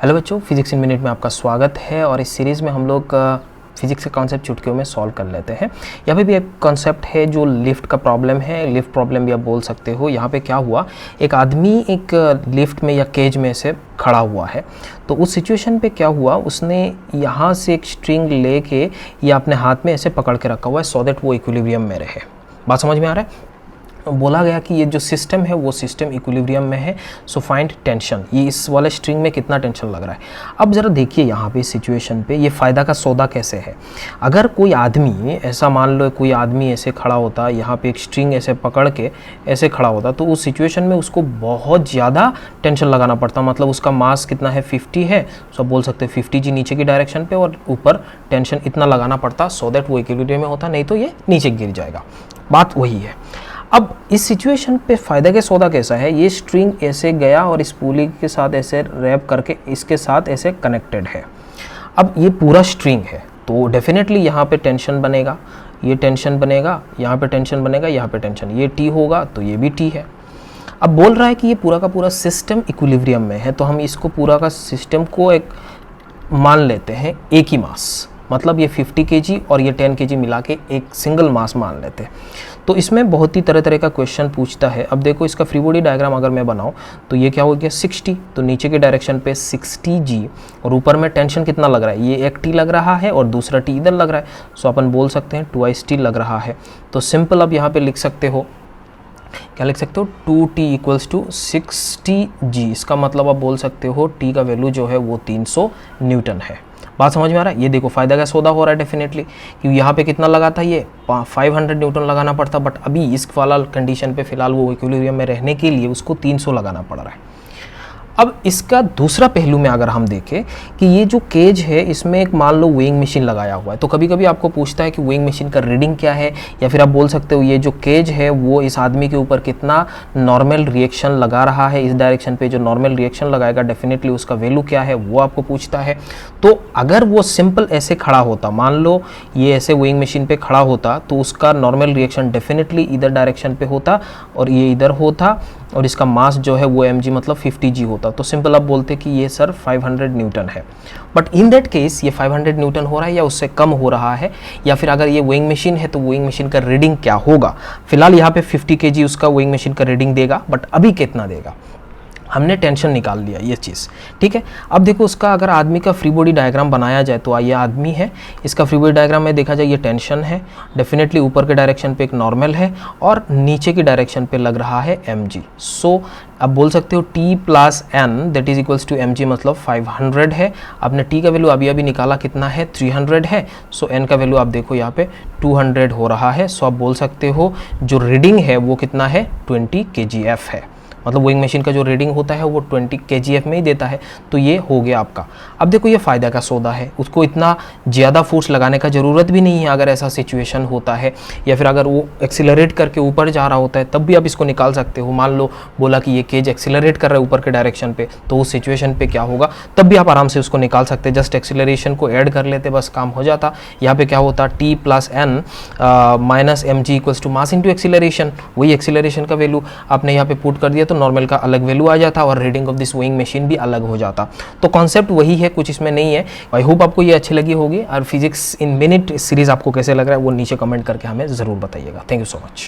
Hello बच्चों, physics in minute में आपका स्वागत है। और इस सीरीज़ में हम लोग फिजिक्स के कॉन्सेप्ट चुटकियों में सॉल्व कर लेते हैं। यहाँ पे भी एक कॉन्सेप्ट है जो लिफ्ट का प्रॉब्लम है, लिफ्ट प्रॉब्लम भी आप बोल सकते हो। यहाँ पे क्या हुआ, एक आदमी एक लिफ्ट में या केज में से खड़ा हुआ है। तो उस सिचुएशन पे क्या हुआ, उसने यहाँ से एक स्ट्रिंग लेके या अपने हाथ में ऐसे पकड़ के रखा हुआ है सो दैट वो इक्विलिब्रियम में रहे। बात समझ में आ रहा है? बोला गया कि ये जो सिस्टम है वो सिस्टम इक्विलिब्रियम में है, सो फाइंड टेंशन। ये इस वाले स्ट्रिंग में कितना टेंशन लग रहा है। अब ज़रा देखिए यहाँ पे सिचुएशन पे ये फ़ायदा का सौदा कैसे है। अगर कोई आदमी ऐसा मान लो, कोई आदमी ऐसे खड़ा होता, यहाँ पे एक स्ट्रिंग ऐसे पकड़ के ऐसे खड़ा होता, तो उस सिचुएशन में उसको बहुत ज़्यादा टेंशन लगाना पड़ता। मतलब उसका मास कितना है, 50 है, सो आप बोल सकते हैं 50 जी नीचे की डायरेक्शन पे, और ऊपर टेंशन इतना लगाना पड़ता सो दैट वो इक्विलिब्रियम में होता, नहीं तो ये नीचे गिर जाएगा। बात वही है। अब इस सिचुएशन पे फ़ायदा का सौदा कैसा है, ये स्ट्रिंग ऐसे गया और इस पुली के साथ ऐसे रैप करके इसके साथ ऐसे कनेक्टेड है। अब ये पूरा स्ट्रिंग है तो डेफिनेटली यहाँ पे टेंशन बनेगा, ये टेंशन बनेगा, यहाँ पे टेंशन बनेगा, यहाँ पे टेंशन, ये टी होगा तो ये भी टी है। अब बोल रहा है कि ये पूरा का पूरा सिस्टम इक्विलिब्रियम में है, तो हम इसको पूरा का सिस्टम को एक मान लेते हैं एक ही मास, मतलब ये 50 kg और ये 10 kg मिला के एक सिंगल मास मान लेते हैं। तो इसमें बहुत ही तरह तरह का क्वेश्चन पूछता है। अब देखो इसका फ्री बॉडी डायग्राम अगर मैं बनाऊं तो ये क्या हो गया 60, तो नीचे के डायरेक्शन पे 60 g और ऊपर में टेंशन कितना लग रहा है, ये एक टी लग रहा है और दूसरा टी इधर लग रहा है, सो अपन बोल सकते हैं 2 टी लग रहा है। तो सिंपल अब यहाँ पे लिख सकते हो, क्या लिख सकते हो, 2t इक्वल्स टू 60 g। इसका मतलब आप बोल सकते हो t का वैल्यू जो है वो 300 न्यूटन है। बात समझ में आ रहा है? ये देखो फ़ायदा का सौदा हो रहा है डेफिनेटली, क्योंकि यहाँ पे कितना लगा था, ये 500 न्यूटन लगाना पड़ता, बट अभी इस वाला कंडीशन पे फिलहाल वो इक्विलिब्रियम में रहने के लिए उसको 300 लगाना पड़ रहा है। अब इसका दूसरा पहलू में अगर हम देखें कि ये जो केज है इसमें एक मान लो वेइंग मशीन लगाया हुआ है, तो कभी कभी आपको पूछता है कि वेइंग मशीन का रीडिंग क्या है, या फिर आप बोल सकते हो ये जो केज है वो इस आदमी के ऊपर कितना नॉर्मल रिएक्शन लगा रहा है, इस डायरेक्शन पे जो नॉर्मल रिएक्शन लगाएगा डेफिनेटली उसका वैल्यू क्या है वो आपको पूछता है। तो अगर वो सिंपल ऐसे खड़ा होता, मान लो ये ऐसे वेइंग मशीन पे खड़ा होता, तो उसका नॉर्मल रिएक्शन डेफिनेटली इधर डायरेक्शन पे होता और ये इधर होता, और इसका मास जो है वो mg मतलब 50 g होता। तो सिंपल आप बोलते कि ये सर 500 न्यूटन है। बट इन दैट केस ये 500 न्यूटन हो रहा है या उससे कम हो रहा है, या फिर अगर ये वेइंग मशीन है तो वेइंग मशीन का रीडिंग क्या होगा। फिलहाल यहाँ पे 50 kg उसका वेइंग मशीन का रीडिंग देगा, बट अभी कितना देगा, हमने टेंशन निकाल लिया ये चीज़, ठीक है। अब देखो उसका अगर आदमी का फ्री बॉडी डायग्राम बनाया जाए, तो ये आदमी है, इसका फ्री बॉडी डायग्राम में देखा जाए ये टेंशन है, डेफिनेटली ऊपर के डायरेक्शन पे एक नॉर्मल है और नीचे की डायरेक्शन पे लग रहा है mg। सो अब बोल सकते हो t plus n that is equals to mg, मतलब 500 है। आपने t का वैल्यू अभी अभी निकाला कितना है, 300 है। सो n का वैल्यू आप देखो यहाँ पे 200 हो रहा है। सो आप बोल सकते हो जो रीडिंग है वो कितना है, 20 kgf है। मतलब वेइंग मशीन का जो रीडिंग होता है वो 20 kgf में ही देता है। तो ये हो गया आपका। अब देखो ये फ़ायदा का सौदा है, उसको इतना ज़्यादा फोर्स लगाने का ज़रूरत भी नहीं है अगर ऐसा सिचुएशन होता है, या फिर अगर वो एक्सीलरेट करके ऊपर जा रहा होता है तब भी आप इसको निकाल सकते हो। मान लो बोला कि ये केज एक्सीलरेट कर रहा है ऊपर के डायरेक्शन पे, तो उस सिचुएशन पे क्या होगा, तब भी आप आराम से उसको निकाल सकते हैं। जस्ट एक्सीलरेशन को ऐड कर लेते, बस काम हो जाता। यहाँ पे क्या होता, t plus n minus mg equals to mass into acceleration. वही एक्सीलरेशन का वैल्यू आपने यहाँ पे पुट कर दिया तो नॉर्मल का अलग वैल्यू आ जाता और reading of this weighing machine भी अलग हो जाता। तो कॉन्सेप्ट वही है, कुछ इसमें नहीं है। आई होप आपको ये अच्छी लगी होगी। और फिजिक्स इन मिनट सीरीज आपको कैसे लग रहा है वो नीचे कमेंट करके हमें ज़रूर बताइएगा। Thank you so much.